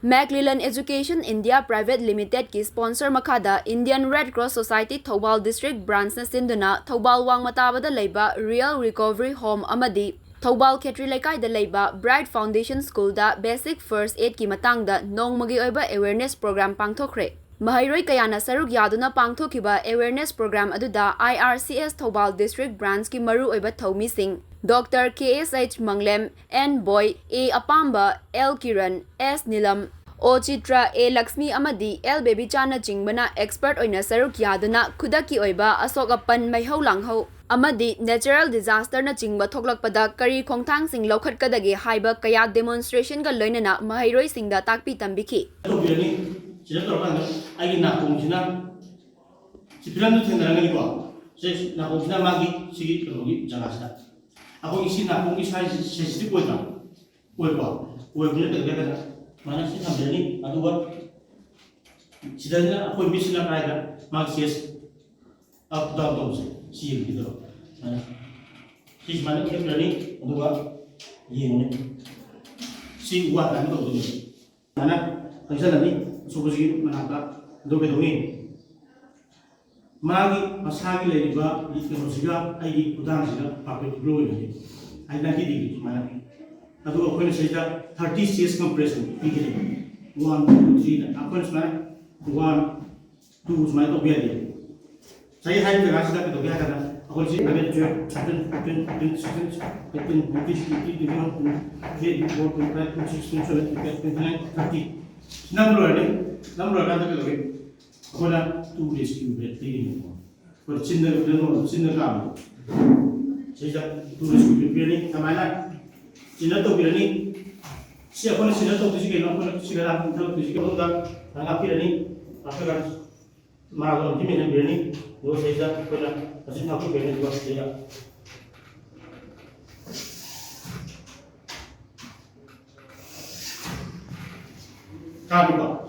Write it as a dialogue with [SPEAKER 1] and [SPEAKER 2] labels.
[SPEAKER 1] Macmillan Education India Private Limited की sponsor मखादा Indian Red Cross Society Thoubal District Branch na sinduna Thoubal Wangmatabada leiba Real Recovery Home amadi Thoubal Khetri Laikai da leiba Bright Foundation School da Basic First Aid ki matangda nongmagi oiba awareness program pangthokre. Mahairoi kayana saruk yaduna pangthokiba awareness program aduda IRCS Thoubal District Branch ki maru oiba thomi sing Dr. KSH Manglem, N. Boy, A. Apamba, L. Kiran, S. Nilam, O. Chitra, A. Lakshmi Amadi, L. Baby Chana Chingbana, Expert Oina Saruk Yaduna, Kudaki Oiba, Asokapan Mayho Langho, Amadi, Natural Disaster na Chingba Thoklakpada, Kari Kongtang Sing Lokat Kadagi, Haiba, Kaya Demonstration ga Loinana, Mahairoi Singda Takpi Tambiki.
[SPEAKER 2] Ako isi na kung isa sensitive ko ito, ko na talaga mana si sambil adu buat sidanya ako imbis na kaya mag CS up down down si gitu mana si mana kita berani adu buat ini si buat kan itu mana kalau nanti subuh mana adu bedoni magi masagi lagi ba itu musiga ai udang siga pakai blow ini ai nanti di mana aduh aku ini saja 30 CS compression ini 1 2 3 aku ini sebenarnya 1 2 sebenarnya itu biar dia saya hanya berasa tak itu biar karena aku ini ada juga satu Kola tu rescue training ko chinna kam seja tu rescue training tamana chinna to birani si apone chinna to tusi ke no ko sigara to tusi ke hoga tanga pirani after maragon dimene birani wo seja kola asin aku birani was dia kam